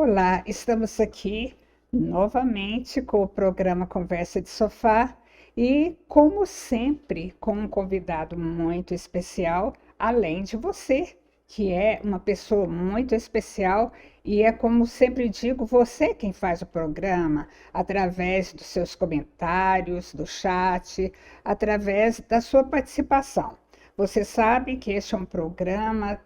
Olá, estamos aqui novamente com o programa Conversa de Sofá e, como sempre, com um convidado muito especial, além de você, que é uma pessoa muito especial e é, como sempre digo, você quem faz o programa, através dos seus comentários, do chat, através da sua participação. Você sabe que este é um programa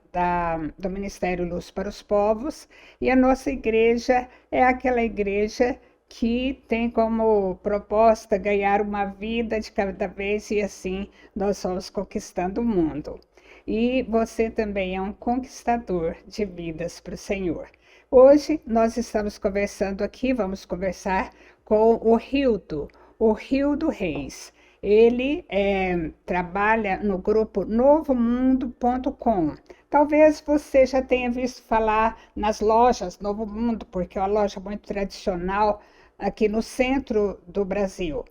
do Ministério Luz para os Povos e a nossa igreja é aquela igreja que tem como proposta ganhar uma vida de cada vez e assim nós vamos conquistando o mundo. E você também é um conquistador de vidas para o Senhor. Hoje nós estamos conversando aqui, vamos conversar com o Rildo Reis. Ele trabalha no grupo novomundo.com. Talvez você já tenha visto falar nas lojas Novo Mundo, porque é uma loja muito tradicional aqui no centro do Brasil.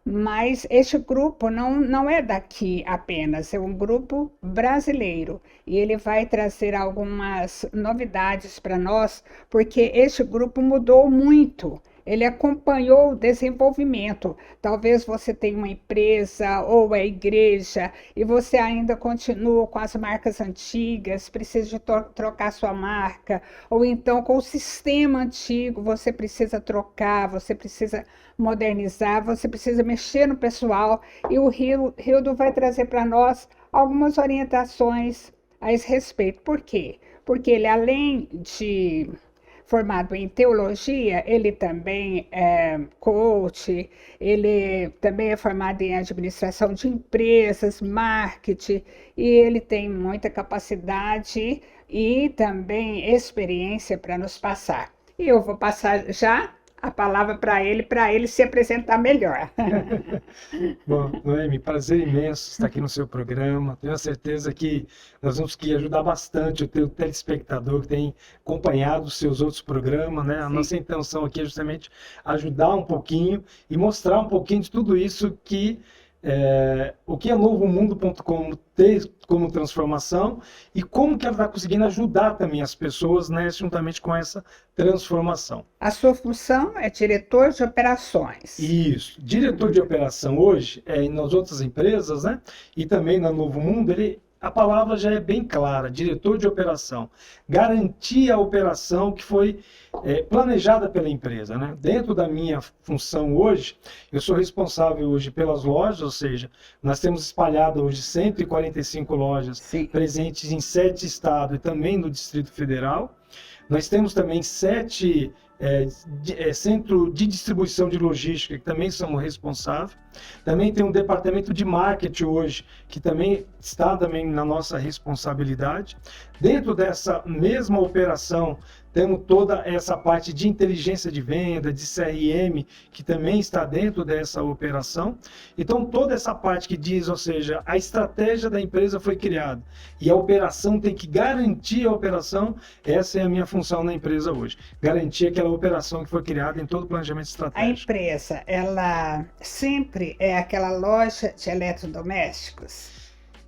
Mas este grupo não é daqui apenas, é um grupo brasileiro. E ele vai trazer algumas novidades para nós, porque este grupo mudou muito. Ele acompanhou o desenvolvimento. Talvez você tenha uma empresa ou a igreja e você ainda continua com as marcas antigas, precisa de trocar sua marca, ou então com o sistema antigo você precisa trocar, você precisa modernizar, você precisa mexer no pessoal. E o Rildo vai trazer para nós algumas orientações a esse respeito. Por quê? Porque ele, além de formado em teologia, ele também é coach, ele também é formado em administração de empresas, marketing, e ele tem muita capacidade e também experiência para nos passar. E eu vou passar já a palavra para ele se apresentar melhor. Bom, Noemi, prazer imenso estar aqui no seu programa. Tenho a certeza que nós vamos conseguir ajudar bastante o teu telespectador que tem acompanhado os seus outros programas, né? A nossa intenção aqui é justamente ajudar um pouquinho e mostrar um pouquinho de tudo isso que o que a novomundo.com tem como transformação e como que ela está conseguindo ajudar também as pessoas, né, juntamente com essa transformação. A sua função é diretor de operações. Isso. Diretor de operação hoje, nas outras empresas, né, e também na Novo Mundo, a palavra já é bem clara, diretor de operação. Garantir a operação que foi planejada pela empresa, né? Dentro da minha função hoje, eu sou responsável hoje pelas lojas, ou seja, nós temos espalhado hoje 145 lojas presentes em 7 estados e também no Distrito Federal. Nós temos também 7 centro de distribuição de logística, que também somos responsáveis. Também tem um departamento de marketing hoje, que também está também na nossa responsabilidade. Dentro dessa mesma operação, temos toda essa parte de inteligência de venda, de CRM, que também está dentro dessa operação. Então, toda essa parte que diz, ou seja, a estratégia da empresa foi criada e a operação tem que garantir a operação, essa é a minha função na empresa hoje. Garantir aquela operação que foi criada em todo o planejamento estratégico. A empresa, ela sempre é aquela loja de eletrodomésticos?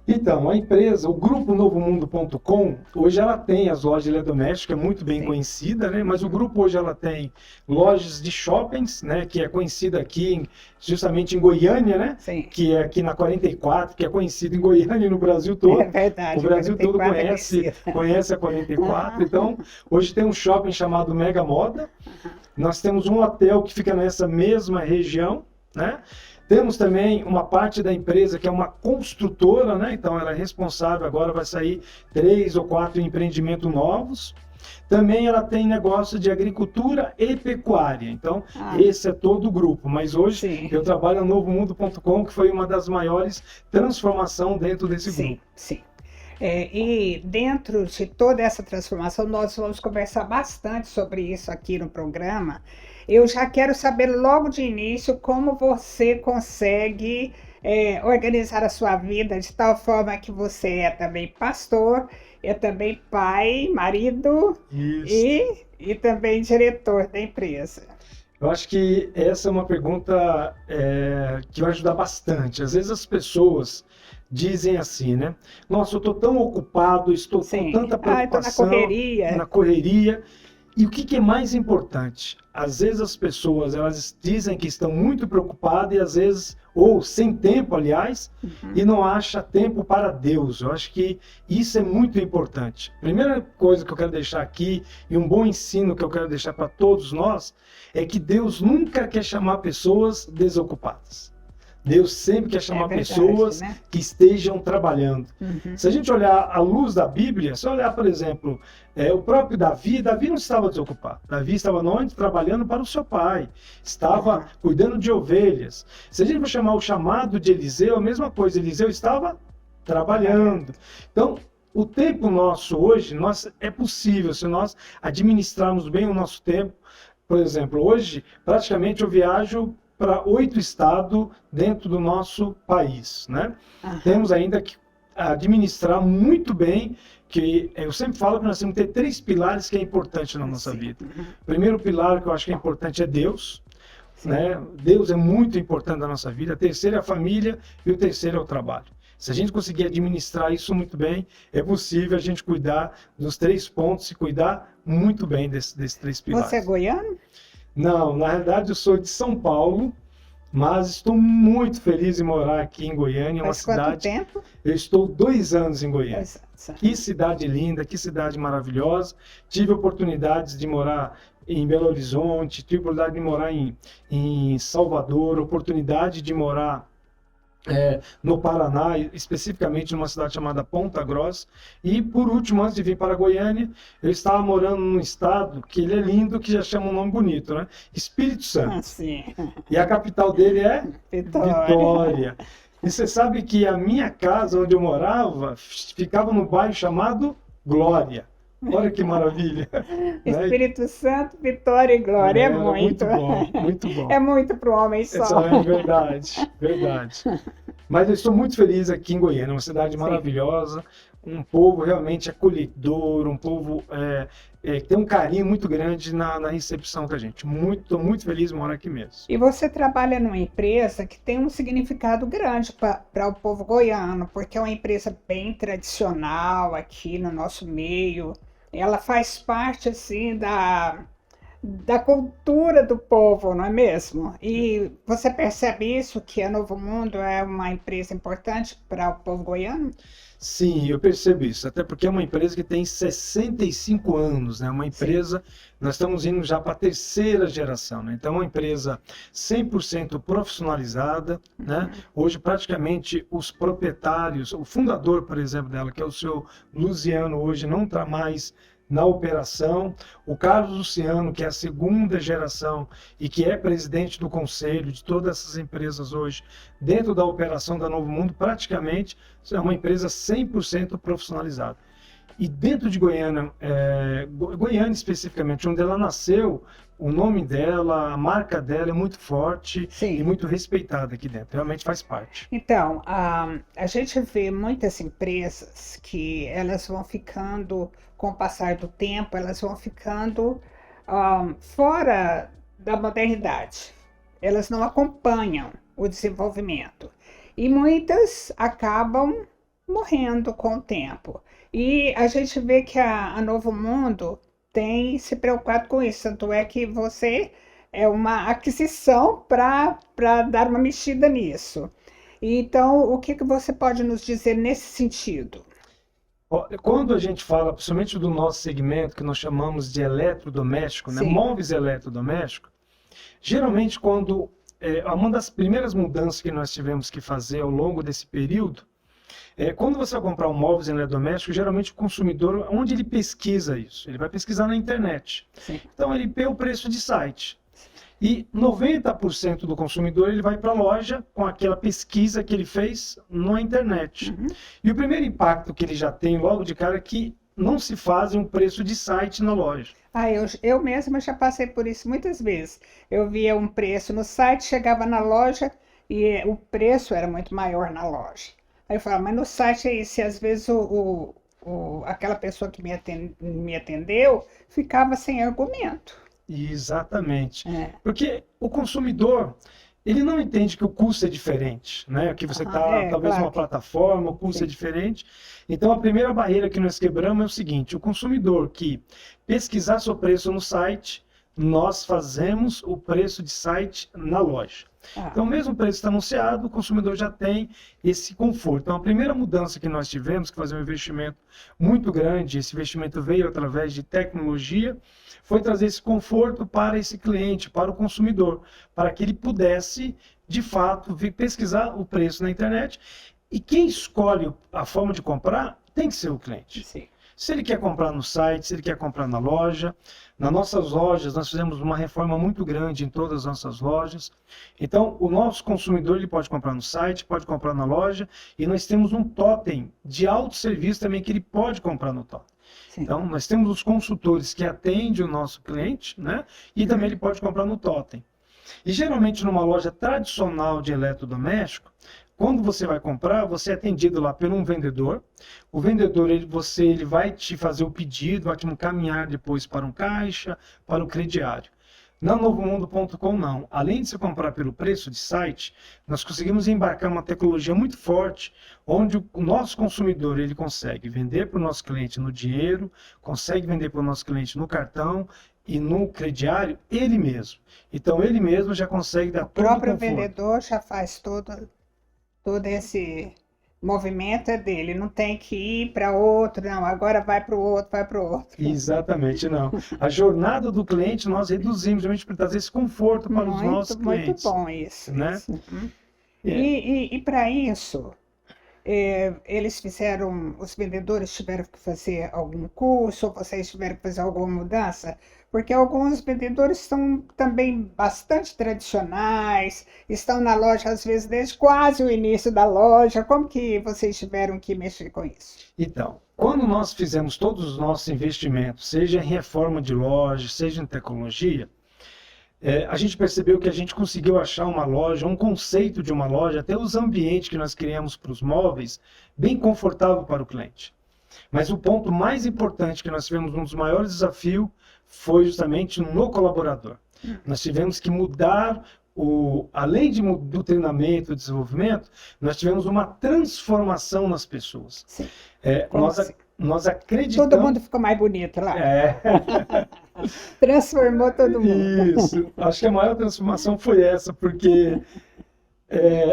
Então, a empresa, o grupo novomundo.com, hoje ela tem as lojas de eletrodomésticos, é muito bem conhecida, né? Mas o grupo hoje ela tem lojas de shoppings, né? Que é conhecida aqui justamente em Goiânia, né? Sim. Que é aqui na 44, que é conhecido em Goiânia e no Brasil todo. É verdade. O Brasil todo conhece a 44. Então, hoje tem um shopping chamado Mega Moda. Nós temos um hotel que fica nessa mesma região, né? Temos também uma parte da empresa que é uma construtora, né? Então ela é responsável, agora vai sair 3 ou 4 empreendimentos novos. Também ela tem negócio de agricultura e pecuária. Então, esse é todo o grupo. Mas hoje eu trabalho no novomundo.com, que foi uma das maiores transformações dentro desse grupo. Sim. E dentro de toda essa transformação, nós vamos conversar bastante sobre isso aqui no programa. Eu já quero saber logo de início como você consegue organizar a sua vida de tal forma que você é também pastor, é também pai, marido e também diretor da empresa. Eu acho que essa é uma pergunta que vai ajudar bastante. Às vezes as pessoas dizem assim, né? Nossa, eu estou tão ocupado, estou com tanta preocupação, estou na correria. E o que é mais importante? Às vezes as pessoas, elas dizem que estão muito preocupadas e às vezes, ou sem tempo, aliás, e não acha tempo para Deus. Eu acho que isso é muito importante. Primeira coisa que eu quero deixar aqui, e um bom ensino que eu quero deixar para todos nós, é que Deus nunca quer chamar pessoas desocupadas. Deus sempre quer chamar pessoas, né, que estejam trabalhando. Se a gente olhar à luz da Bíblia, se olhar, por exemplo, o próprio Davi não estava desocupado. Davi estava onde? Trabalhando para o seu pai. Estava cuidando de ovelhas. Se a gente for chamar o chamado de Eliseu, a mesma coisa. Eliseu estava trabalhando. Então, o tempo nosso hoje, é possível, se nós administrarmos bem o nosso tempo. Por exemplo, hoje, praticamente eu viajo para 8 estados dentro do nosso país, né? Temos ainda que administrar muito bem, que eu sempre falo que nós temos que ter 3 pilares que é importante na nossa vida. O primeiro pilar que eu acho que é importante é Deus, né? Deus é muito importante na nossa vida. A terceira é a família e o terceiro é o trabalho. Se a gente conseguir administrar isso muito bem, é possível a gente cuidar dos 3 pontos e cuidar muito bem desses 3 pilares. Você é goiano? Não, na realidade eu sou de São Paulo, mas estou muito feliz em morar aqui em Goiânia, uma cidade... Quanto tempo? Eu estou 2 anos em Goiânia. 2 anos. Que cidade linda, que cidade maravilhosa. Tive oportunidades de morar em Belo Horizonte, tive oportunidade de morar em Salvador, oportunidade de morar no Paraná, especificamente numa cidade chamada Ponta Grossa. E por último, antes de vir para Goiânia, eu estava morando num estado que ele é lindo, que já chama um nome bonito, né? Espírito Santo. Sim. E a capital dele é Vitória. Vitória. E você sabe que a minha casa, onde eu morava, ficava no bairro chamado Glória. Olha que maravilha. Espírito Santo, Vitória e Glória. É muito. Muito bom, muito bom. É muito para o homem só. É verdade, verdade. Mas eu estou muito feliz aqui em Goiânia, uma cidade maravilhosa, um povo realmente acolhedor, um povo que tem um carinho muito grande na recepção da gente. Estou muito feliz de morar aqui mesmo. E você trabalha numa empresa que tem um significado grande para o povo goiano, porque é uma empresa bem tradicional aqui no nosso meio. Ela faz parte, assim, da cultura do povo, não é mesmo? E você percebe isso, que a Novo Mundo é uma empresa importante para o povo goiano? Sim, eu percebo isso, até porque é uma empresa que tem 65 anos, né? Uma empresa, nós estamos indo já para a 3ª geração, né? Então é uma empresa 100% profissionalizada, né? Hoje praticamente os proprietários, o fundador, por exemplo, dela, que é o seu Luciano, hoje não está mais na operação. O Carlos Luciano, que é a 2ª geração e que é presidente do conselho de todas essas empresas hoje, dentro da operação da Novo Mundo, praticamente é uma empresa 100% profissionalizada. E dentro de Goiânia, Goiânia especificamente, onde ela nasceu, o nome dela, a marca dela é muito forte e muito respeitada aqui dentro, realmente faz parte. Então, a gente vê muitas empresas que elas vão ficando, com o passar do tempo, elas vão ficando fora da modernidade. Elas não acompanham o desenvolvimento. E muitas acabam morrendo com o tempo. E a gente vê que a Novo Mundo tem se preocupado com isso, tanto é que você é uma aquisição para dar uma mexida nisso. Então, o que você pode nos dizer nesse sentido? Quando a gente fala, principalmente do nosso segmento, que nós chamamos de eletrodoméstico, né? Móveis eletrodomésticos, geralmente quando uma das primeiras mudanças que nós tivemos que fazer ao longo desse período, quando você vai comprar um móvel eletrodoméstico, geralmente o consumidor, onde ele pesquisa isso? Ele vai pesquisar na internet. Então ele vê o preço de site. E 90% do consumidor ele vai para a loja com aquela pesquisa que ele fez na internet. E o primeiro impacto que ele já tem logo de cara é que não se faz um preço de site na loja. Eu mesma já passei por isso muitas vezes. Eu via um preço no site, chegava na loja e o preço era muito maior na loja. Aí eu falava, mas no site é isso, e às vezes aquela pessoa que me atendeu ficava sem argumento. Exatamente. Porque o consumidor, ele não entende que o custo é diferente, né? Que você está, talvez, claro numa plataforma, o custo é sim. diferente. Então, a primeira barreira que nós quebramos é o seguinte: o consumidor que pesquisar seu preço no site, nós fazemos o preço de site na loja. Ah, Então, mesmo o preço está anunciado, o consumidor já tem esse conforto. Então, a primeira mudança que nós tivemos, que fazer um investimento muito grande, esse investimento veio através de tecnologia, foi trazer esse conforto para esse cliente, para o consumidor, para que ele pudesse, de fato, vir pesquisar o preço na internet. E quem escolhe a forma de comprar tem que ser o cliente. sim. Se ele quer comprar no site, se ele quer comprar na loja. Nas nossas lojas, nós fizemos uma reforma muito grande em todas as nossas lojas. Então, o nosso consumidor ele pode comprar no site, pode comprar na loja, e nós temos um totem de autosserviço também que ele pode comprar no totem. Sim. Então, nós temos os consultores que atendem o nosso cliente, né? E também ele pode comprar no totem. E geralmente numa loja tradicional de eletrodoméstico, quando você vai comprar, você é atendido lá por um vendedor. O vendedor ele vai te fazer o pedido, vai te encaminhar depois para um caixa, para o crediário. Na novomundo.com não. Além de você comprar pelo preço de site, nós conseguimos embarcar uma tecnologia muito forte, onde o nosso consumidor ele consegue vender para o nosso cliente no dinheiro, consegue vender para o nosso cliente no cartão e no crediário ele mesmo. Então ele mesmo já consegue dar O todo o próprio conforto. vendedor já faz todo esse movimento é dele, não tem que ir para outro, não, agora vai para o outro, vai para o outro. Exatamente, não. A jornada do cliente nós reduzimos justamente para trazer esse conforto para os nossos Muito, muito clientes, bom isso. né? Isso. É. E para isso, eles fizeram, os vendedores tiveram que fazer algum curso, ou vocês tiveram que fazer alguma mudança? Porque alguns vendedores são também bastante tradicionais, estão na loja às vezes desde quase o início da loja. Como que vocês tiveram que mexer com isso? Então, quando nós fizemos todos os nossos investimentos, seja em reforma de loja, seja em tecnologia, a gente percebeu que a gente conseguiu achar uma loja, um conceito de uma loja, até os ambientes que nós criamos para os móveis, bem confortável para o cliente. Mas o ponto mais importante que nós tivemos, um dos maiores desafios, foi justamente no colaborador. Nós tivemos que mudar, além do treinamento e desenvolvimento, nós tivemos uma transformação nas pessoas. Sim. Como assim? Nós acreditamos... Todo mundo ficou mais bonito lá. É. Transformou todo mundo. Isso. Acho que a maior transformação foi essa, porque...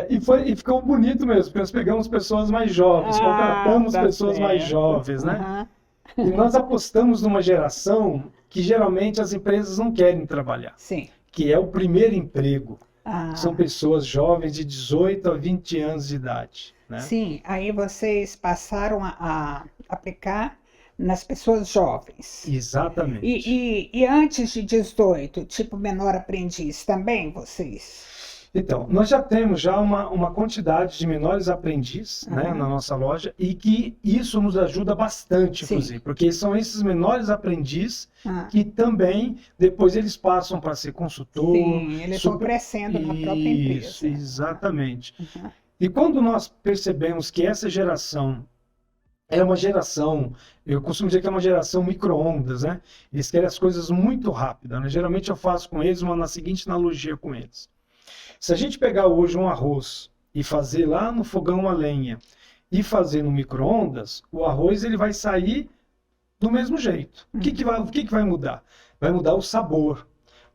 e ficou bonito mesmo, porque nós pegamos pessoas mais jovens, contratamos tá pessoas mais certo. jovens, né? Aham. E nós apostamos numa geração que geralmente as empresas não querem trabalhar, Sim. que é o primeiro emprego. Ah, São pessoas jovens de 18 a 20 anos de idade, né? sim, aí vocês passaram a aplicar nas pessoas jovens. Exatamente. E antes de 18, tipo menor aprendiz, também vocês? Então, nós já temos uma quantidade de menores aprendizes, né, na nossa loja, e que isso nos ajuda bastante, Sim. inclusive, porque são esses menores aprendizes Ah, que também, depois eles passam para ser consultor. sim, eles vão crescendo na própria Isso, empresa. exatamente. Uhum. E quando nós percebemos que essa geração é uma geração, eu costumo dizer que é uma geração micro-ondas, né? Eles querem as coisas muito rápidas, né? Geralmente eu faço com eles na seguinte analogia com eles. Se a gente pegar hoje um arroz e fazer lá no fogão a lenha e fazer no micro-ondas, o arroz ele vai sair do mesmo jeito. O que vai mudar? Vai mudar o sabor.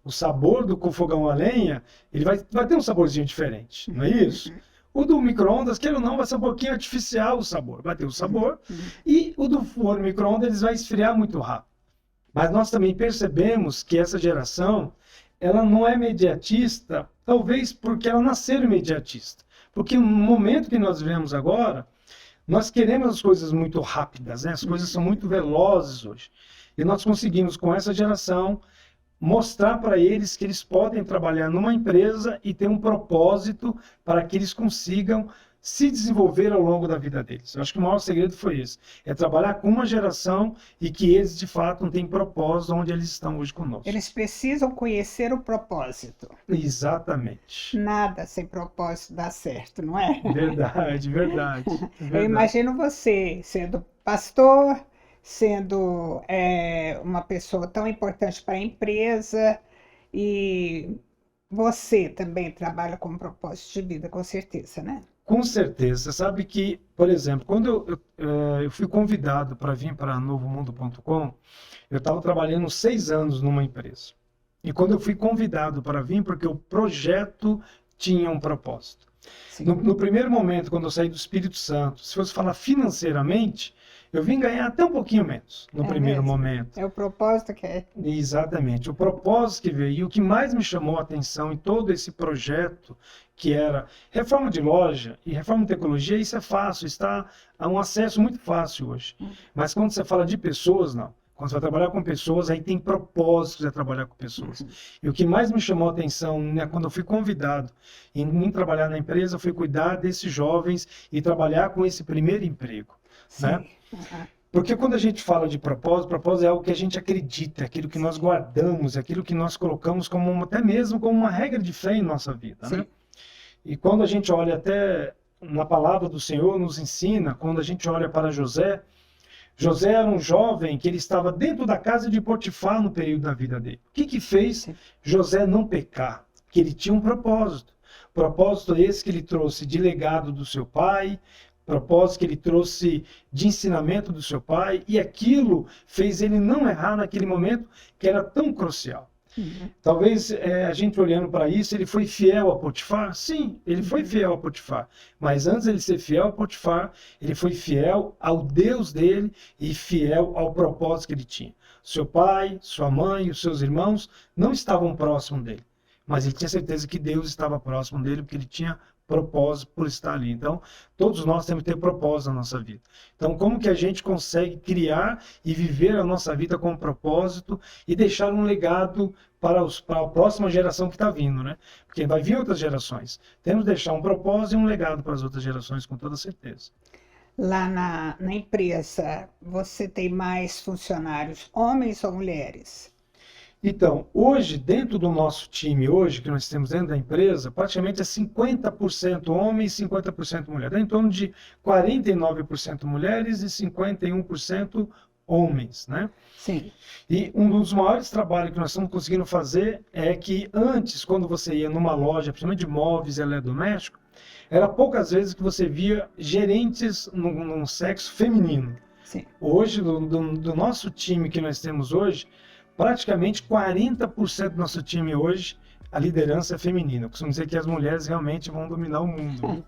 O sabor do fogão a lenha, ele vai ter um saborzinho diferente, não é isso? O do micro-ondas, queira ou não, vai ser um pouquinho artificial o sabor. Vai ter o sabor. E o do forno micro-ondas, ele vai esfriar muito rápido. Mas nós também percebemos que essa geração, ela não é imediatista, talvez porque ela nasceu imediatista. Porque no momento que nós vivemos agora, nós queremos as coisas muito rápidas, né? As coisas são muito velozes hoje. E nós conseguimos, com essa geração, mostrar para eles que eles podem trabalhar numa empresa e ter um propósito para que eles consigam se desenvolver ao longo da vida deles. Eu acho que o maior segredo foi esse. É trabalhar com uma geração e que eles, de fato, não têm propósito onde eles estão hoje conosco. Eles precisam conhecer o propósito. Exatamente. Nada sem propósito dá certo, não é? Verdade, verdade. Eu imagino você sendo pastor, sendo uma pessoa tão importante para a empresa e você também trabalha com propósito de vida, com certeza, né? Com certeza. Você sabe que, por exemplo, quando eu fui convidado para vir para novomundo.com, eu estava trabalhando 6 anos numa empresa. E quando eu fui convidado para vir, porque o projeto tinha um propósito. Sim. No primeiro momento, quando eu saí do Espírito Santo, se fosse falar financeiramente, eu vim ganhar até um pouquinho menos no primeiro mesmo. momento. É o propósito que é. Exatamente. O propósito que veio, e o que mais me chamou a atenção em todo esse projeto, que era reforma de loja e reforma de tecnologia, isso é fácil, está a um acesso muito fácil hoje. Mas quando você fala de pessoas, não. Quando você vai trabalhar com pessoas, aí tem propósito de trabalhar com pessoas. E o que mais me chamou a atenção, né, quando eu fui convidado em trabalhar na empresa, foi cuidar desses jovens e trabalhar com esse primeiro emprego. Sim. Né? Porque quando a gente fala de propósito é algo que a gente acredita, aquilo que nós guardamos, aquilo que nós colocamos como até mesmo como uma regra de fé em nossa vida. Né? E quando a gente olha até na palavra do Senhor, nos ensina, quando a gente olha para José era um jovem que ele estava dentro da casa de Potifar no período da vida dele. O que fez José não pecar? Que ele tinha um propósito. Propósito esse que ele trouxe de legado do seu pai, propósito que ele trouxe de ensinamento do seu pai, e aquilo fez ele não errar naquele momento que era tão crucial. Talvez a gente olhando para isso, ele foi fiel a Potifar? Sim, ele foi fiel a Potifar. Mas antes de ele ser fiel a Potifar, ele foi fiel ao Deus dele e fiel ao propósito que ele tinha. Seu pai, sua mãe, os seus irmãos não estavam próximos dele. Mas ele tinha certeza que Deus estava próximo dele, porque ele tinha propósito por estar ali. Então, todos nós temos que ter propósito na nossa vida. Então, como que a gente consegue criar e viver a nossa vida com propósito e deixar um legado para a próxima geração que está vindo, né? Porque vai vir outras gerações. Temos que deixar um propósito e um legado para as outras gerações, com toda certeza. Lá na empresa, você tem mais funcionários, homens ou mulheres? Então, hoje, dentro do nosso time, hoje, que nós temos dentro da empresa, praticamente é 50% homens e 50% mulheres. Em torno de 49% mulheres e 51% homens, né? Sim. E um dos maiores trabalhos que nós estamos conseguindo fazer é que antes, quando você ia numa loja, principalmente de móveis e eletrodomésticos, era poucas vezes que você via gerentes num sexo feminino. Sim. Hoje, do nosso time que nós temos hoje, praticamente 40% do nosso time hoje, a liderança é feminina. Eu costumo dizer que as mulheres realmente vão dominar o mundo.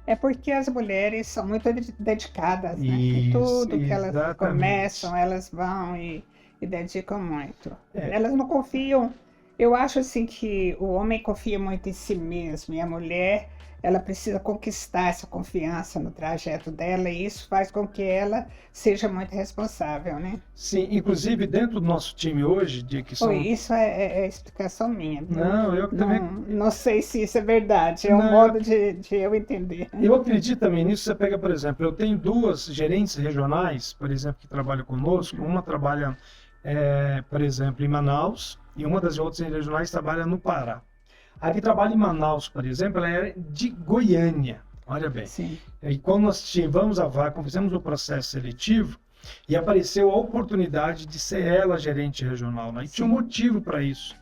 É porque as mulheres são muito dedicadas, né? Isso, Em tudo que elas exatamente. começam, elas vão e dedicam muito. Elas não confiam. Eu acho assim que o homem confia muito em si mesmo e a mulher, ela precisa conquistar essa confiança no trajeto dela e isso faz com que ela seja muito responsável, né? Sim, inclusive dentro do nosso time hoje, que são... Isso é explicação minha. Viu? Não, eu também... Não sei se isso é verdade, é um modo de eu entender. Eu acredito também nisso. Você pega, por exemplo, eu tenho 2 gerentes regionais, por exemplo, que trabalham conosco. Uma trabalha, por exemplo, em Manaus e uma das outras regionais trabalha no Pará. A que trabalha em Manaus, por exemplo, ela é de Goiânia, olha bem. Sim. E quando nós tivemos a vaga, fizemos o processo seletivo, e apareceu a oportunidade de ser ela gerente regional, né? E tinha um motivo para isso.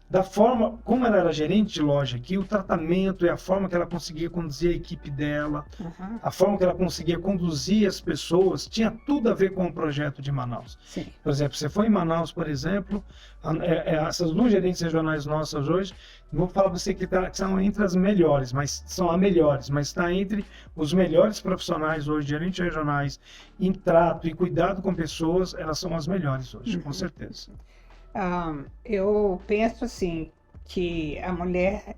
Da forma como ela era gerente de loja aqui, o tratamento e a forma que ela conseguia conduzir a equipe dela, a forma que ela conseguia conduzir as pessoas, tinha tudo a ver com o projeto de Manaus. Sim. Por exemplo, você foi em Manaus, por exemplo, essas 2 gerentes regionais nossas hoje, vou falar para você que são entre as melhores, mas são as melhores, mas está entre os melhores profissionais hoje, gerentes regionais, em trato e cuidado com pessoas, elas são as melhores hoje, com certeza. Eu penso assim, que a mulher,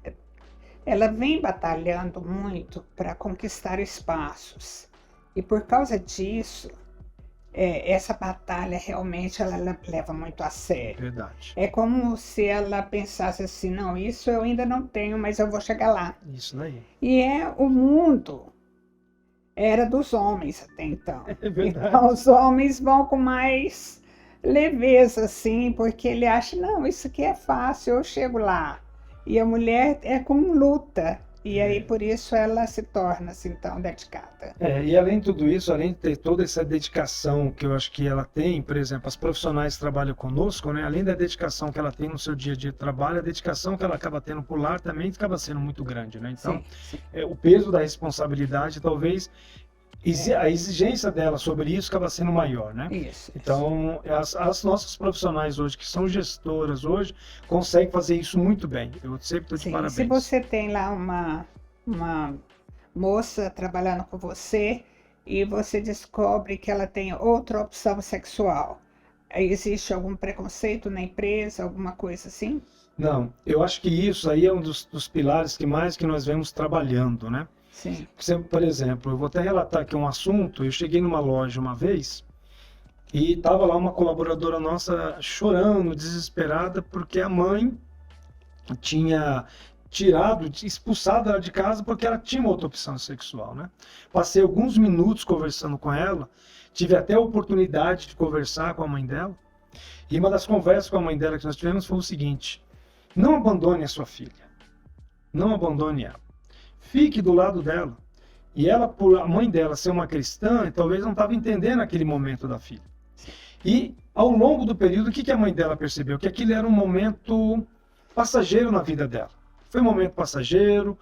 ela vem batalhando muito para conquistar espaços. E por causa disso, essa batalha realmente ela leva muito a sério. Verdade. É como se ela pensasse assim, não, isso eu ainda não tenho, mas eu vou chegar lá. Isso daí. E o mundo era dos homens até então. É verdade. Então os homens vão com mais leveza, assim, porque ele acha, não, isso aqui é fácil, eu chego lá. E a mulher é com luta. E aí, por isso, ela se torna assim tão dedicada. E além de tudo isso, além de ter toda essa dedicação que eu acho que ela tem, por exemplo, as profissionais que trabalham conosco, né, além da dedicação que ela tem no seu dia a dia de trabalho, a dedicação que ela acaba tendo por lar também acaba sendo muito grande, né? Então, Sim. o peso da responsabilidade, talvez, a exigência dela sobre isso acaba sendo maior, né? Isso. Então, as nossas profissionais hoje, que são gestoras hoje, conseguem fazer isso muito bem. Eu sempre estou de Sim, parabéns. se você tem lá uma moça trabalhando com você e você descobre que ela tem outra opção sexual, existe algum preconceito na empresa, alguma coisa assim? Não, eu acho que isso aí é um dos pilares que nós vemos trabalhando, né? Sim. Por exemplo, eu vou até relatar aqui um assunto. Eu cheguei numa loja uma vez e estava lá uma colaboradora nossa chorando, desesperada, porque a mãe tinha expulsado ela de casa porque ela tinha uma outra opção sexual, né? Passei alguns minutos conversando com ela, tive até a oportunidade de conversar com a mãe dela, e uma das conversas com a mãe dela que nós tivemos foi o seguinte: não abandone a sua filha, não abandone ela. Fique do lado dela. E ela, por a mãe dela ser uma cristã, talvez não estava entendendo aquele momento da filha. E ao longo do período, o que a mãe dela percebeu? Que aquilo era um momento passageiro na vida dela. Foi um momento passageiro.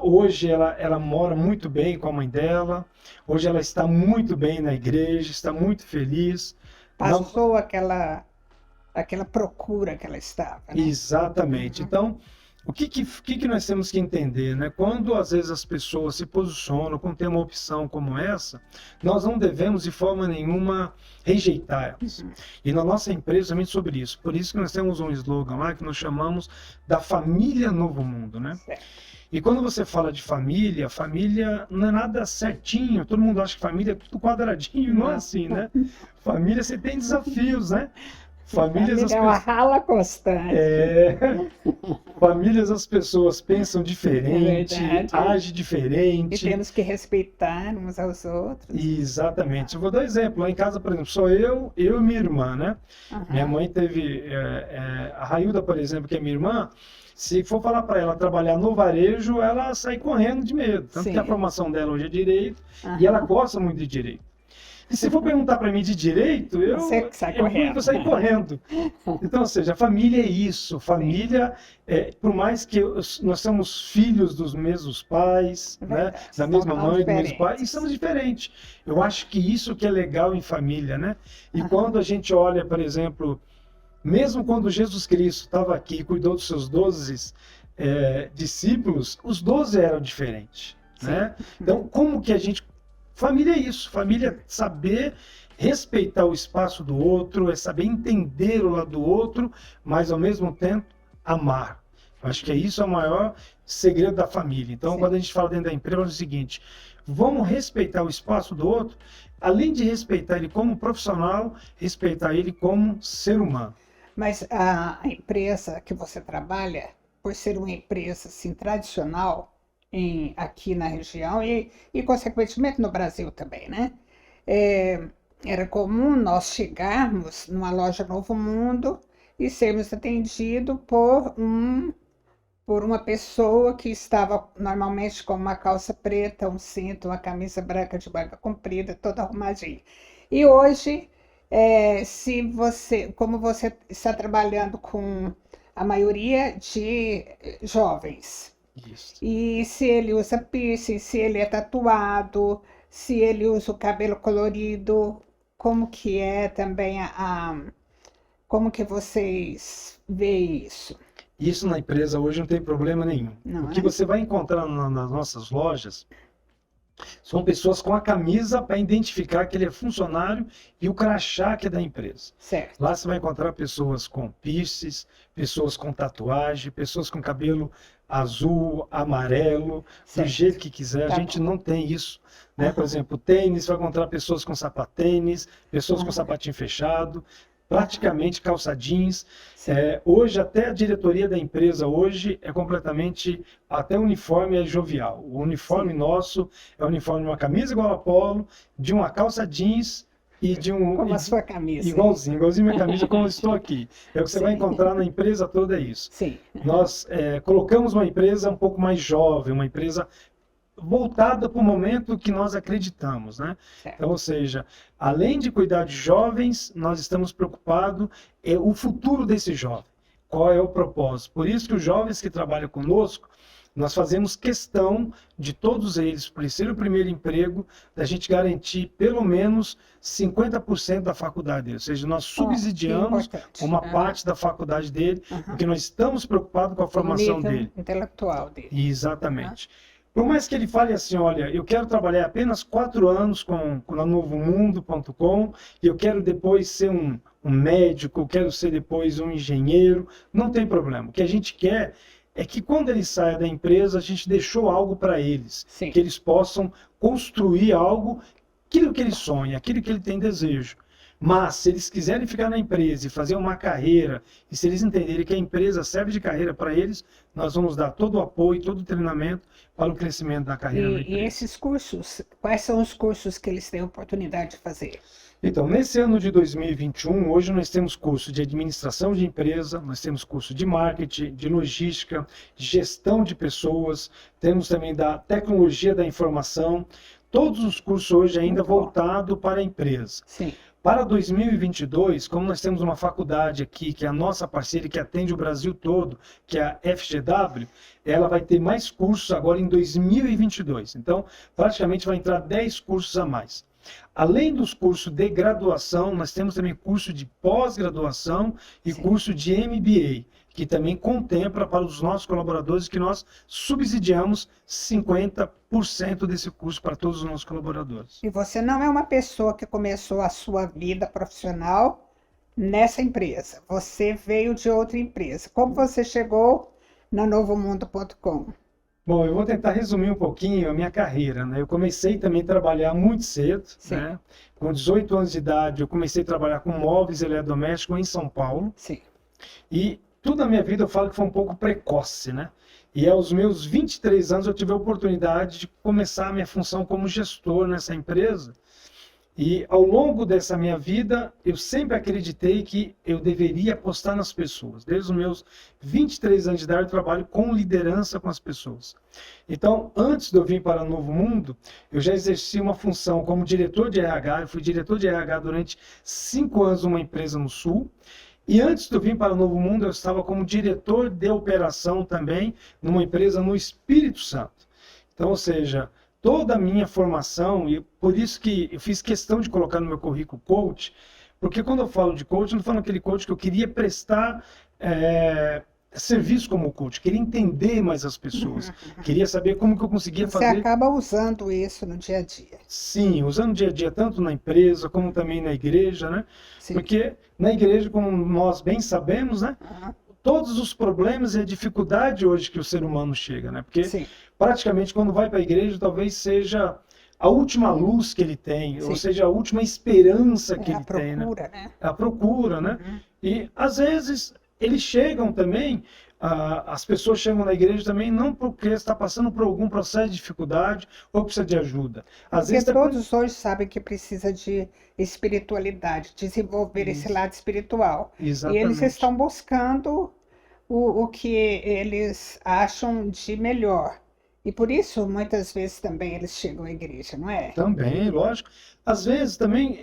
Hoje ela mora muito bem com a mãe dela. Hoje ela está muito bem na igreja, está muito feliz. Passou aquela procura que ela estava, né? Exatamente. Então, o que nós temos que entender, né? Quando às vezes as pessoas se posicionam quando tem uma opção como essa, nós não devemos de forma nenhuma rejeitar elas. E na nossa empresa também sobre isso. Por isso que nós temos um slogan lá que nós chamamos da família Novo Mundo, né? E quando você fala de família, família não é nada certinho. Todo mundo acha que família é tudo quadradinho, não é assim, né? Família, você tem desafios, né? Famílias é uma rala constante. Famílias, as pessoas pensam diferente, agem diferente. E temos que respeitar uns aos outros. Exatamente. Eu vou dar um exemplo. Lá em casa, por exemplo, sou eu e minha irmã, né? Minha mãe teve... a Railda, por exemplo, que é minha irmã, se for falar para ela trabalhar no varejo, ela sai correndo de medo. Tanto que a formação dela hoje é direito e ela gosta muito de direito. E se for perguntar para mim de direito, eu vou sair correndo. Então, ou seja, família é isso. Família, por mais que nós somos filhos dos mesmos pais, né? Da mesma mãe, do mesmo pai, e somos diferentes. Eu acho que isso que é legal em família, né? E quando a gente olha, por exemplo, mesmo quando Jesus Cristo estava aqui e cuidou dos seus 12 discípulos, os 12 eram diferentes, né? Então, como que a gente... Família é isso, família é saber respeitar o espaço do outro, é saber entender o lado do outro, mas ao mesmo tempo amar. Eu acho que isso é o maior segredo da família. Então, quando a gente fala dentro da empresa, é o seguinte: vamos respeitar o espaço do outro, além de respeitar ele como profissional, respeitar ele como ser humano. Mas a empresa que você trabalha, por ser uma empresa assim, tradicional, aqui na região e, consequentemente, no Brasil também, né? Era comum nós chegarmos numa loja Novo Mundo e sermos atendidos por uma pessoa que estava normalmente com uma calça preta, um cinto, uma camisa branca de manga comprida, toda arrumadinha. E hoje, como você está trabalhando com a maioria de jovens, isso. E se ele usa piercing, se ele é tatuado, se ele usa o cabelo colorido, como que é também como que vocês veem isso? Isso na empresa hoje não tem problema nenhum. O que você vai encontrar nas nossas lojas são pessoas com a camisa para identificar que ele é funcionário e o crachá que é da empresa. Certo. Lá você vai encontrar pessoas com piercings, pessoas com tatuagem, pessoas com cabelo azul, amarelo, do jeito que quiser. A gente não tem isso, né? Por exemplo, tênis, você vai encontrar pessoas com sapatênis, pessoas com sapatinho fechado, praticamente calça jeans. Hoje, até a diretoria da empresa hoje é completamente, até o uniforme é jovial. O uniforme nosso é o uniforme de uma camisa igual a polo, de uma calça jeans, e de um... Como e a de- sua camisa. igualzinho minha camisa, como eu estou aqui. É o que você vai Sim. encontrar na empresa toda, é isso. Sim. Nós colocamos uma empresa um pouco mais jovem, uma empresa voltada para o momento que nós acreditamos, né? Certo. Então, ou seja, além de cuidar de jovens, nós estamos preocupados o futuro desse jovem. Qual é o propósito? Por isso que os jovens que trabalham conosco, nós fazemos questão de todos eles, por ser o primeiro emprego, da gente garantir pelo menos 50% da faculdade dele. Ou seja, nós subsidiamos importante. uma parte da faculdade dele, porque nós estamos preocupados com a O formação nível dele. intelectual dele. Exatamente. Por mais que ele fale assim, olha, eu quero trabalhar apenas 4 anos com a novomundo.com e eu quero depois ser um médico, eu quero ser depois um engenheiro, não tem problema. O que a gente quer é que quando ele saia da empresa, a gente deixou algo para eles, Sim. que eles possam construir algo, aquilo que ele sonha, aquilo que ele tem desejo. Mas, se eles quiserem ficar na empresa e fazer uma carreira, e se eles entenderem que a empresa serve de carreira para eles, nós vamos dar todo o apoio, todo o treinamento para o crescimento da carreira da E empresa. esses cursos, quais são os cursos que eles têm oportunidade de fazer? Então, nesse ano de 2021, hoje nós temos curso de administração de empresa, nós temos curso de marketing, de logística, de gestão de pessoas, temos também da tecnologia da informação, todos os cursos hoje ainda Muito bom. voltados para a empresa. Sim. Para 2022, como nós temos uma faculdade aqui, que é a nossa parceira e que atende o Brasil todo, que é a FGW, ela vai ter mais cursos agora em 2022. Então, praticamente vai entrar 10 cursos a mais. Além dos cursos de graduação, nós temos também curso de pós-graduação e Sim. curso de MBA, que também contempla para os nossos colaboradores que nós subsidiamos 50% desse curso para todos os nossos colaboradores. E você não é uma pessoa que começou a sua vida profissional nessa empresa. Você veio de outra empresa. Como você chegou na novomundo.com? Bom, eu vou tentar resumir um pouquinho a minha carreira, né? Eu comecei também a trabalhar muito cedo, Sim. né? Com 18 anos de idade, eu comecei a trabalhar com móveis eletrodomésticos em São Paulo. Sim. E tudo na minha vida eu falo que foi um pouco precoce, né? E aos meus 23 anos eu tive a oportunidade de começar a minha função como gestor nessa empresa. E ao longo dessa minha vida, eu sempre acreditei que eu deveria apostar nas pessoas. Desde os meus 23 anos de idade, eu trabalho com liderança com as pessoas. Então, antes de eu vir para o Novo Mundo, eu já exerci uma função como diretor de RH. Eu fui diretor de RH durante 5 anos numa empresa no Sul. E antes de eu vir para o Novo Mundo, eu estava como diretor de operação também numa empresa no Espírito Santo. Então, ou seja, toda a minha formação, e por isso que eu fiz questão de colocar no meu currículo coach, porque quando eu falo de coach, eu não falo aquele coach que eu queria prestar serviço como coach, queria entender mais as pessoas, queria saber como que eu conseguia Você fazer... acaba usando isso no dia a dia. Sim, usando no dia a dia, tanto na empresa como também na igreja, né? Sim. Porque na igreja, como nós bem sabemos, né? Aham. Todos os problemas e a dificuldade hoje que o ser humano chega, né? Porque Sim. praticamente quando vai para a igreja, talvez seja a última luz que ele tem, ou Sim. seja, a última esperança que É a ele tem, né? procura, né? A procura, né? Uhum. E às vezes eles chegam também, as pessoas chegam na igreja também não porque está passando por algum processo de dificuldade ou precisa de ajuda. Às Porque vezes tá- todos hoje sabem que precisa de espiritualidade, desenvolver esse lado espiritual. E eles Exatamente. estão buscando o que eles acham de melhor. E por isso, muitas vezes também eles chegam à igreja, não é? Também, lógico. Às vezes também,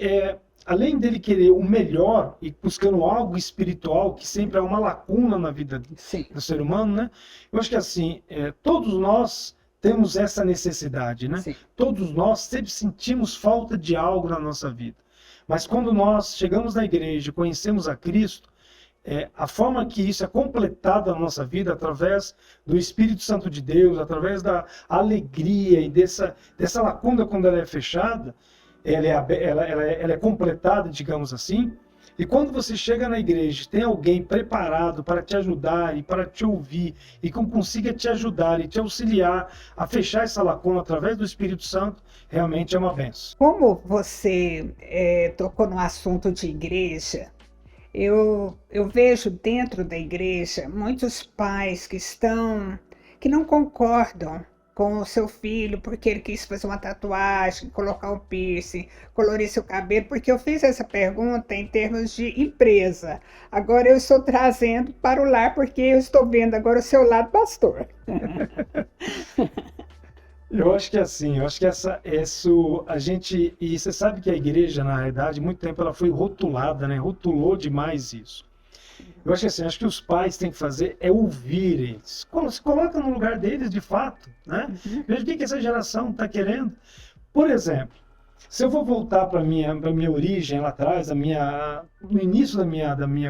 além dele querer o melhor e buscando algo espiritual, que sempre é uma lacuna na vida Sim. do ser humano, né? Eu acho que assim, todos nós temos essa necessidade, né? Sim. Todos nós sempre sentimos falta de algo na nossa vida. Mas quando nós chegamos na igreja e conhecemos a Cristo, a forma que isso é completado na nossa vida, através do Espírito Santo de Deus, através da alegria e dessa lacuna quando ela é fechada, ela é completada, digamos assim. E quando você chega na igreja, tem alguém preparado para te ajudar e para te ouvir, e que consiga te ajudar e te auxiliar a fechar essa lacuna através do Espírito Santo, realmente é uma bênção. Como você tocou no assunto de igreja, eu vejo dentro da igreja muitos pais que não concordam com o seu filho porque ele quis fazer uma tatuagem, colocar um piercing, colorir seu cabelo, porque eu fiz essa pergunta em termos de empresa. Agora eu estou trazendo para o lar porque eu estou vendo agora o seu lado pastor. Eu acho que é assim, eu acho que a gente, e você sabe que a igreja, na realidade, muito tempo ela foi rotulada, né? Rotulou demais isso. Eu acho que assim, acho que os pais têm que fazer é ouvir eles. Se coloca no lugar deles de fato, né? Veja o que essa geração está querendo. Por exemplo, se eu vou voltar para minha origem lá atrás, no início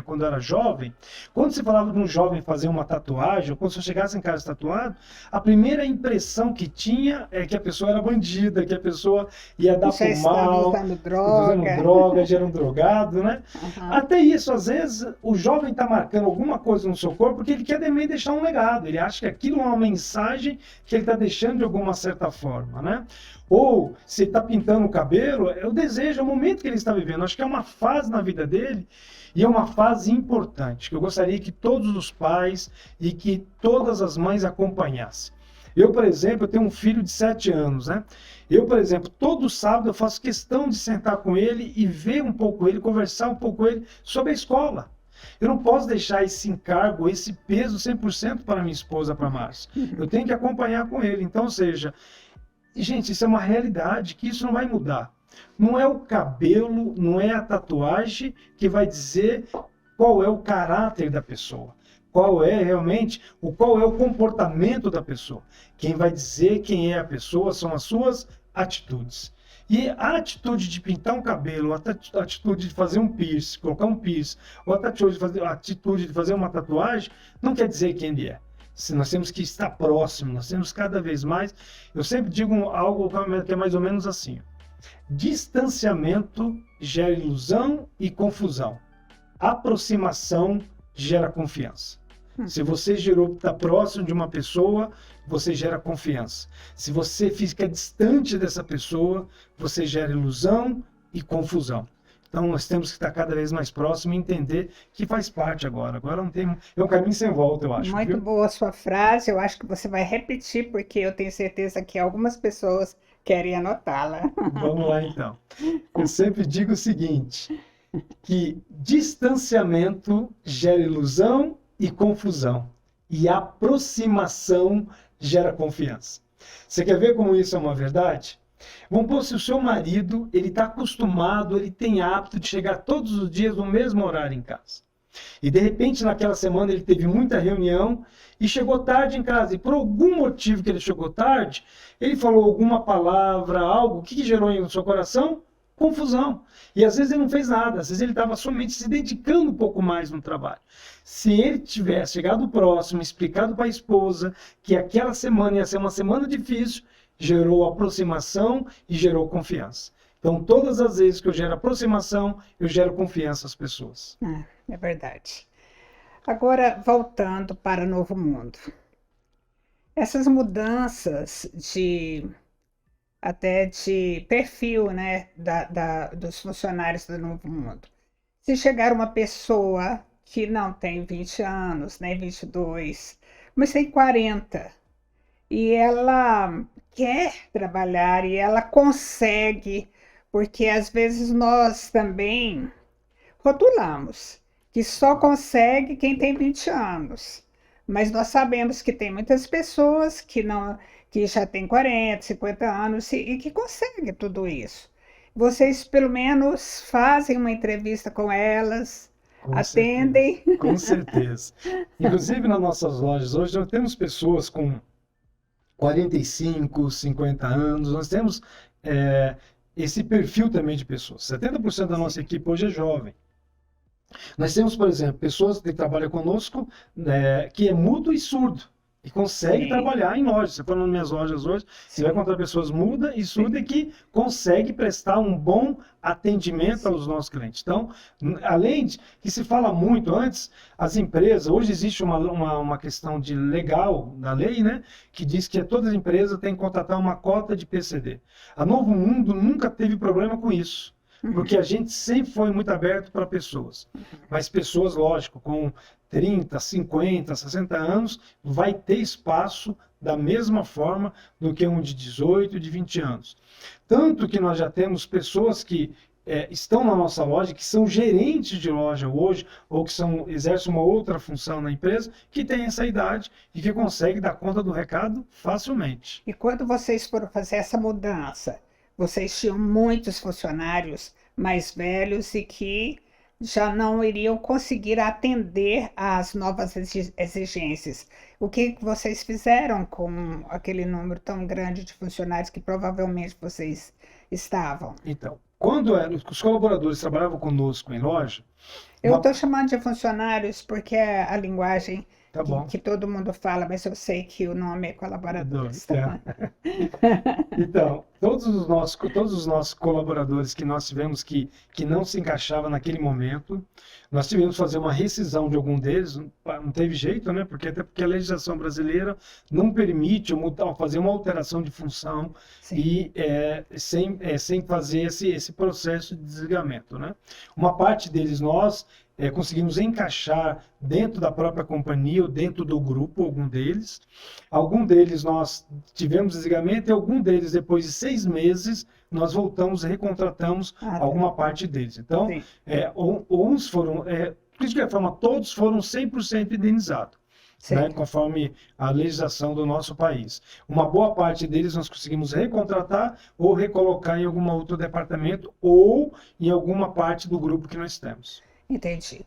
quando eu era jovem, quando se falava de um jovem fazer uma tatuagem, ou quando você chegasse em casa tatuado, a primeira impressão que tinha é que a pessoa era bandida, que a pessoa ia dar Já por mal, usando droga. já era um drogado, né? Uhum. Até isso, às vezes, o jovem está marcando alguma coisa no seu corpo porque ele quer também deixar um legado, ele acha que aquilo é uma mensagem que ele está deixando de alguma certa forma, né? Ou se ele está pintando o cabelo, é o desejo, é o momento que ele está vivendo. Acho que é uma fase na vida dele e é uma fase importante, que eu gostaria que todos os pais e que todas as mães acompanhassem. Eu, por exemplo, tenho um filho de 7 anos, né? Eu, por exemplo, todo sábado eu faço questão de sentar com ele e ver um pouco ele, conversar um pouco com ele sobre a escola. Eu não posso deixar esse encargo, esse peso 100% para minha esposa, para a Márcia. Eu tenho que acompanhar com ele. Então, ou seja, gente, isso é uma realidade, que isso não vai mudar. Não é o cabelo, não é a tatuagem que vai dizer qual é o caráter da pessoa. Qual é o comportamento da pessoa. Quem vai dizer quem é a pessoa são as suas atitudes. E a atitude de pintar um cabelo, a atitude de fazer um piercing, colocar um piercing, ou a atitude de fazer uma tatuagem, não quer dizer quem ele é. Nós temos que estar próximo, nós temos cada vez mais. Eu sempre digo algo que é mais ou menos assim: distanciamento gera ilusão e confusão. Aproximação gera confiança. Se você está próximo de uma pessoa, você gera confiança. Se você fica distante dessa pessoa, você gera ilusão e confusão. Então, nós temos que estar cada vez mais próximo e entender que faz parte agora. Agora é um caminho sem volta, eu acho. Muito viu? boa a sua frase, eu acho que você vai repetir, porque eu tenho certeza que algumas pessoas querem anotá-la. Vamos lá, então. Eu sempre digo o seguinte, que distanciamento gera ilusão e confusão. E aproximação gera confiança. Você quer ver como isso é uma verdade? Vamos supor, se o seu marido, ele está acostumado, ele tem hábito de chegar todos os dias no mesmo horário em casa. E de repente, naquela semana, ele teve muita reunião e chegou tarde em casa. E por algum motivo que ele chegou tarde, ele falou alguma palavra, algo, o que gerou no seu coração? Confusão. E às vezes ele não fez nada, às vezes ele estava somente se dedicando um pouco mais no trabalho. Se ele tivesse chegado próximo, explicado para a esposa que aquela semana ia ser uma semana difícil, gerou aproximação e gerou confiança. Então, todas as vezes que eu gero aproximação, eu gero confiança às pessoas. É verdade. Agora, voltando para o Novo Mundo. Essas mudanças até de perfil, né, dos funcionários do Novo Mundo. Se chegar uma pessoa que não tem 20 anos, nem 22, mas tem 40, e ela quer trabalhar e ela consegue, porque às vezes nós também rotulamos que só consegue quem tem 20 anos. Mas nós sabemos que tem muitas pessoas que já têm 40, 50 anos e que conseguem tudo isso. Vocês, pelo menos, fazem uma entrevista com elas, atendem. Com certeza. Inclusive, nas nossas lojas hoje, nós temos pessoas com 45, 50 anos, nós temos esse perfil também de pessoas. 70% da nossa equipe hoje é jovem. Nós temos, por exemplo, pessoas que trabalham conosco que é mudo e surdo e consegue trabalhar em lojas. Você for nas minhas lojas hoje, você vai encontrar pessoas mudas e surdas que conseguem prestar um bom atendimento aos nossos clientes. Então, além de que se fala muito antes, as empresas, hoje existe uma questão de legal, da lei, né, que diz que todas as empresas têm que contratar uma cota de PCD. A Novo Mundo nunca teve problema com isso. Porque a gente sempre foi muito aberto para pessoas. Mas pessoas, lógico, com 30, 50, 60 anos, vai ter espaço da mesma forma do que um de 18, de 20 anos. Tanto que nós já temos pessoas que estão na nossa loja, que são gerentes de loja hoje, ou que exercem uma outra função na empresa, que tem essa idade e que consegue dar conta do recado facilmente. E quando vocês foram fazer essa mudança, vocês tinham muitos funcionários mais velhos e que já não iriam conseguir atender às novas exigências. O que vocês fizeram com aquele número tão grande de funcionários que provavelmente vocês estavam? Então, quando os colaboradores trabalhavam conosco em loja... Eu estou chamando de funcionários porque é a linguagem Tá bom. que todo mundo fala, mas eu sei que o nome é colaboradores. Tá? Então, todos os nossos colaboradores que nós tivemos que não se encaixava naquele momento, nós tivemos que fazer uma rescisão de algum deles, não teve jeito, né? Até porque a legislação brasileira não permite fazer uma alteração de função e sem fazer esse processo de desligamento, né? Uma parte deles nós conseguimos encaixar dentro da própria companhia ou dentro do grupo, algum deles. Algum deles nós tivemos desligamento e algum deles, depois de 6 meses, nós voltamos e recontratamos alguma parte deles. Então, uns foram, de qualquer forma, todos foram 100% indenizados. Né, conforme a legislação do nosso país. Uma boa parte deles nós conseguimos recontratar ou recolocar em algum outro departamento ou em alguma parte do grupo que nós temos. Entendi.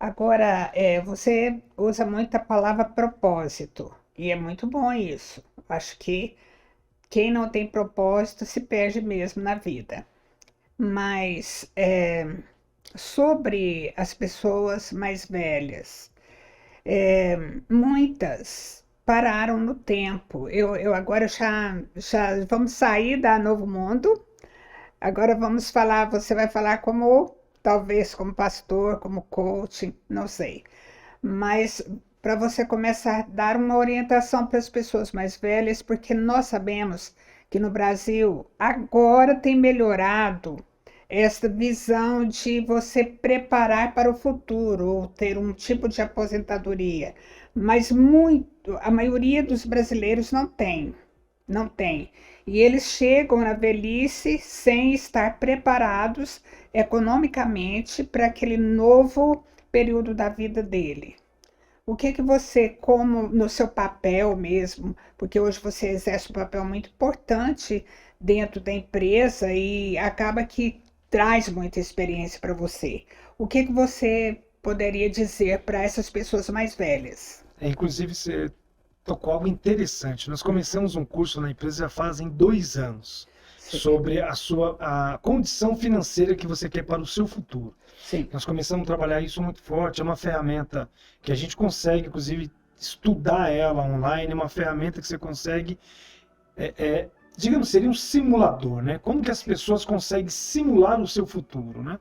Agora, você usa muito a palavra propósito, e é muito bom isso. Acho que quem não tem propósito se perde mesmo na vida. Mas sobre as pessoas mais velhas, muitas pararam no tempo. Eu agora já vamos sair da Novo Mundo. Agora vamos falar, você vai falar talvez como pastor, como coach, não sei. Mas para você começar a dar uma orientação para as pessoas mais velhas, porque nós sabemos que no Brasil agora tem melhorado essa visão de você preparar para o futuro, ou ter um tipo de aposentadoria. Mas a maioria dos brasileiros não tem. Não tem. E eles chegam na velhice sem estar preparados economicamente para aquele novo período da vida dele. O que você, como no seu papel mesmo, porque hoje você exerce um papel muito importante dentro da empresa e acaba que traz muita experiência para você. O que você poderia dizer para essas pessoas mais velhas? Inclusive, você tocou algo interessante. Nós começamos um curso na empresa já fazem 2 anos. Sim. Sobre a condição financeira que você quer para o seu futuro. Sim. Nós começamos a trabalhar isso muito forte, é uma ferramenta que a gente consegue, inclusive, estudar ela online, é uma ferramenta que você consegue, digamos, seria um simulador, né? Como que as pessoas conseguem simular o seu futuro, né?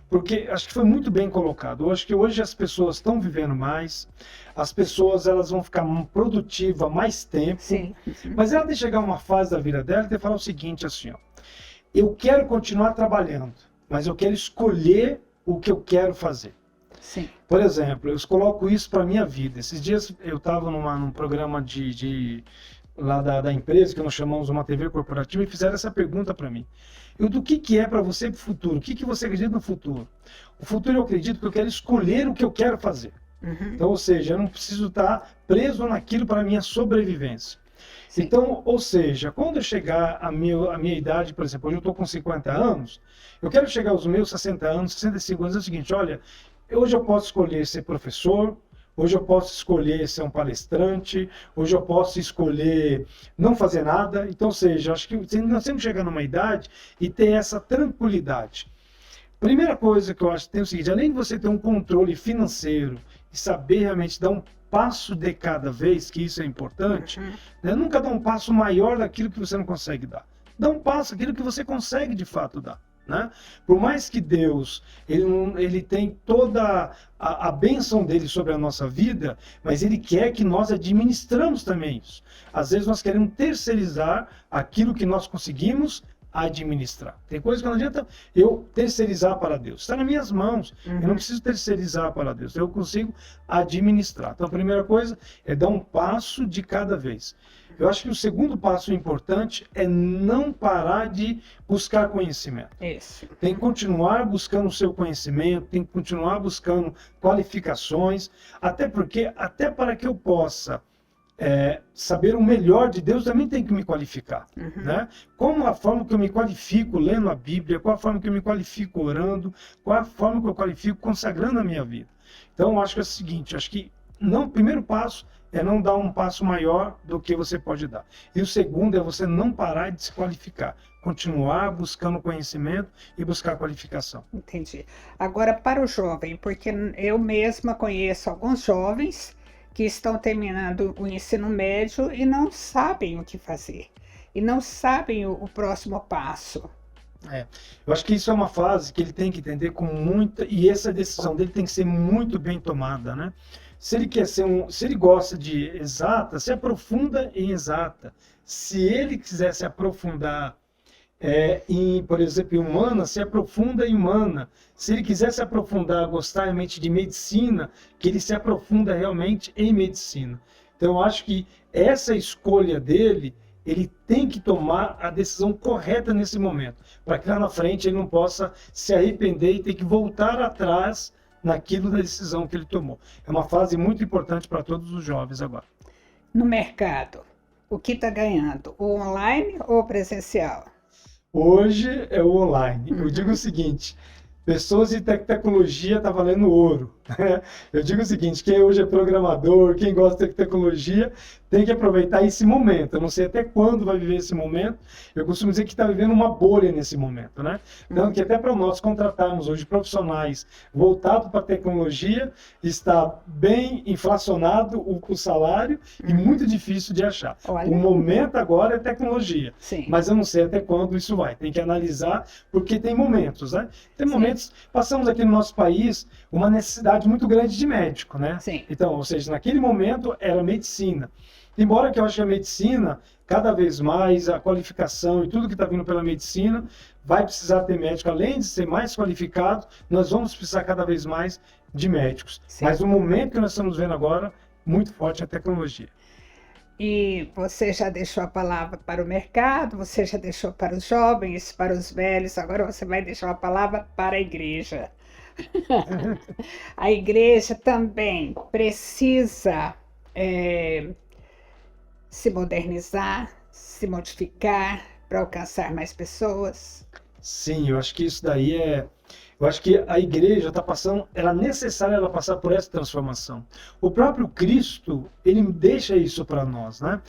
Porque acho que foi muito bem colocado. Eu acho que hoje as pessoas estão vivendo mais, as pessoas elas vão ficar produtivas mais tempo, sim. Mas ela tem que chegar a uma fase da vida dela e tem que falar o seguinte, assim, ó, eu quero continuar trabalhando, mas eu quero escolher o que eu quero fazer. Sim. Por exemplo, eu coloco isso para a minha vida. Esses dias eu estava num programa lá da empresa, que nós chamamos uma TV corporativa, e fizeram essa pergunta para mim. Do que é para você para o futuro? O que você acredita no futuro? O futuro eu acredito que eu quero escolher o que eu quero fazer. Uhum. Então, ou seja, eu não preciso estar preso naquilo para a minha sobrevivência. Sim. Então, ou seja, quando eu chegar à minha idade, por exemplo, hoje eu estou com 50 anos, eu quero chegar aos meus 60 anos, 65 anos, é o seguinte, olha, hoje eu posso escolher ser professor, hoje eu posso escolher ser um palestrante, hoje eu posso escolher não fazer nada. Então, ou seja, acho que nós temos que chegar numa idade e ter essa tranquilidade. Primeira coisa que eu acho que tem o seguinte, além de você ter um controle financeiro e saber realmente dar um passo de cada vez, que isso é importante, né? Nunca dá um passo maior daquilo que você não consegue dar. Dá um passo daquilo que você consegue de fato dar. Né? Por mais que Deus ele tem toda a bênção dele sobre a nossa vida, mas ele quer que nós administramos também isso. Às vezes nós queremos terceirizar aquilo que nós conseguimos administrar. Tem coisa que não adianta eu terceirizar para Deus. Está nas minhas mãos. Eu não preciso terceirizar para Deus. Eu consigo administrar. Então a primeira coisa é dar um passo de cada vez. Eu acho que o segundo passo importante é não parar de buscar conhecimento. Isso. Tem que continuar buscando o seu conhecimento, tem que continuar buscando qualificações, até porque, até para que eu possa saber o melhor de Deus, também tem que me qualificar. Né? Como a forma que eu me qualifico lendo a Bíblia, qual a forma que eu me qualifico orando, qual a forma que eu qualifico consagrando a minha vida. Então, eu acho que é o seguinte, acho que o primeiro passo é não dar um passo maior do que você pode dar. E o segundo é você não parar de se qualificar, continuar buscando conhecimento e buscar qualificação. Entendi. Agora, para o jovem, porque eu mesma conheço alguns jovens que estão terminando o ensino médio e não sabem o que fazer, e não sabem o próximo passo. Eu acho que isso é uma fase que ele tem que entender com muita, e essa decisão dele tem que ser muito bem tomada, né? Se ele quer ser se ele gosta de exata, se aprofunda em exata. Se ele quiser se aprofundar por exemplo, em humana, se aprofunda em humana. Se ele quiser se aprofundar, gostar realmente de medicina, que ele se aprofunda realmente em medicina. Então, eu acho que essa escolha dele, ele tem que tomar a decisão correta nesse momento, para que lá na frente ele não possa se arrepender e ter que voltar atrás naquilo da decisão que ele tomou. É uma fase muito importante para todos os jovens agora. No mercado, o que está ganhando? O online ou o presencial? Hoje é o online. Eu digo o seguinte, pessoas de tecnologia tá valendo ouro. Eu digo o seguinte, quem hoje é programador, quem gosta de tecnologia, tem que aproveitar esse momento. Eu não sei até quando vai viver esse momento. Eu costumo dizer que está vivendo uma bolha nesse momento, né? Então, que até para nós contratarmos hoje profissionais voltados para a tecnologia, está bem inflacionado o salário e muito difícil de achar. Olha. O momento agora é tecnologia. Sim. Mas eu não sei até quando isso vai. Tem que analisar, porque tem momentos, né? Tem momentos, passamos aqui no nosso país uma necessidade muito grande de médico, né? Sim. Então, ou seja, naquele momento era medicina. Embora que eu acho que a medicina, cada vez mais, a qualificação e tudo que está vindo pela medicina, vai precisar ter médico. Além de ser mais qualificado, nós vamos precisar cada vez mais de médicos. Sim. Mas o momento que nós estamos vendo agora, muito forte é a tecnologia. E você já deixou a palavra para o mercado, você já deixou para os jovens, para os velhos, agora você vai deixar a palavra para a igreja. A igreja também precisa se modernizar, se modificar para alcançar mais pessoas. Sim, eu acho que isso daí eu acho que a igreja está passando, era necessário ela passar por essa transformação. O próprio Cristo, ele deixa isso para nós, né?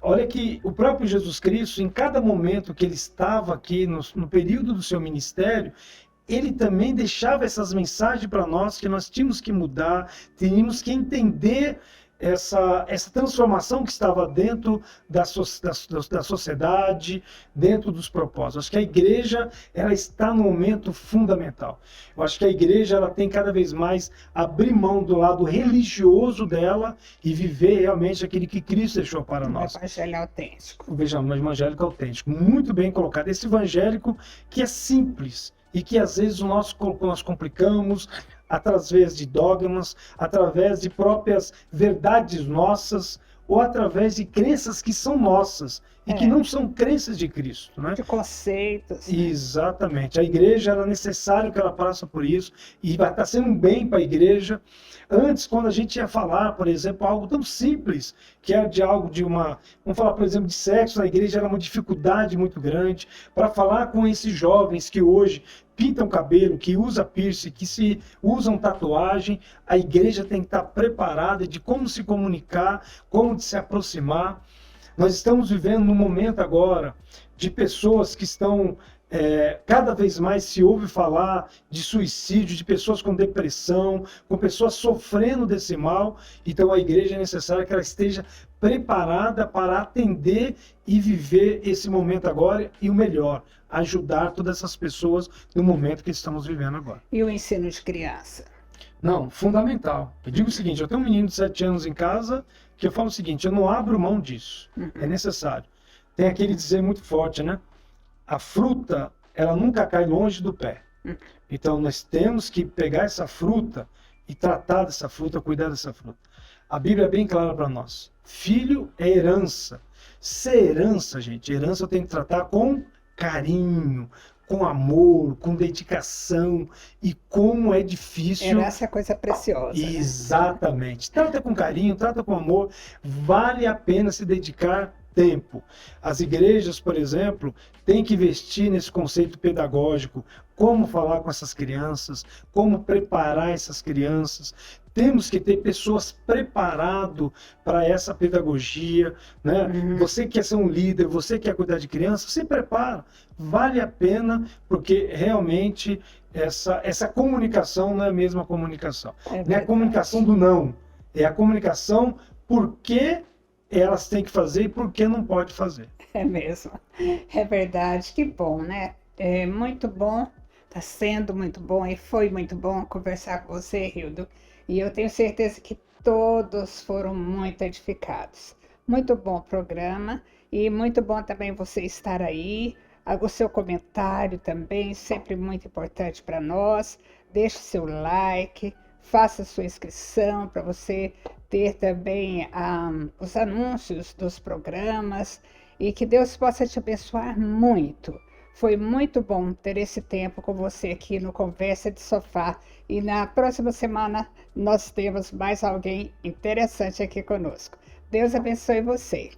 Olha que o próprio Jesus Cristo, em cada momento que ele estava aqui, no período do seu ministério, ele também deixava essas mensagens para nós que nós tínhamos que mudar, tínhamos que entender essa transformação que estava dentro da sociedade, dentro dos propósitos. Acho que a igreja ela está no momento fundamental. Eu acho que a igreja ela tem cada vez mais abrir mão do lado religioso dela e viver realmente aquilo que Cristo deixou para nós. O evangelho autêntico. Veja, um evangélico autêntico. Muito bem colocado. Esse evangélico que é simples e que às vezes nós complicamos através de dogmas, através de próprias verdades nossas, ou através de crenças que são nossas e que não são crenças de Cristo, né? De conceitos. Né? Exatamente. A igreja era necessário que ela passe por isso e vai estar sendo um bem para a igreja. Antes, quando a gente ia falar, por exemplo, algo tão simples, que era de algo de uma... Vamos falar, por exemplo, de sexo, na igreja era uma dificuldade muito grande. Para falar com esses jovens que hoje pintam cabelo, que usam piercing, que se usam tatuagem, a igreja tem que estar preparada de como se comunicar, como se aproximar. Nós estamos vivendo num momento agora de pessoas que estão... cada vez mais se ouve falar de suicídio, de pessoas com depressão, com pessoas sofrendo desse mal. Então a igreja é necessário que ela esteja preparada para atender e viver esse momento agora e o melhor, ajudar todas essas pessoas no momento que estamos vivendo agora. E o ensino de criança? Não, fundamental. Eu digo o seguinte, eu tenho um menino de 7 anos em casa que eu falo o seguinte, eu não abro mão disso, é necessário. Tem aquele dizer muito forte, né? A fruta, ela nunca cai longe do pé. Então, nós temos que pegar essa fruta e tratar dessa fruta, cuidar dessa fruta. A Bíblia é bem clara para nós. Filho é herança. Ser herança, gente, herança eu tenho que tratar com carinho, com amor, com dedicação, e como é difícil. Herança é coisa preciosa, né? Exatamente. Trata com carinho, trata com amor, vale a pena se dedicar tempo. As igrejas, por exemplo, têm que investir nesse conceito pedagógico, como falar com essas crianças, como preparar essas crianças. Temos que ter pessoas preparadas para essa pedagogia, né? Você quer ser um líder, você quer cuidar de crianças, se prepara. Vale a pena, porque realmente essa comunicação não é a mesma comunicação. Não é a comunicação do não, é a comunicação por que elas têm que fazer e por que não pode fazer. É mesmo, é verdade, que bom, né? É muito bom, está sendo muito bom e foi muito bom conversar com você, Hildo. E eu tenho certeza que todos foram muito edificados. Muito bom o programa e muito bom também você estar aí. O seu comentário também, sempre muito importante para nós. Deixe seu like, faça sua inscrição para você ter também os anúncios dos programas e que Deus possa te abençoar muito. Foi muito bom ter esse tempo com você aqui no Conversa de Sofá e na próxima semana nós temos mais alguém interessante aqui conosco. Deus abençoe você.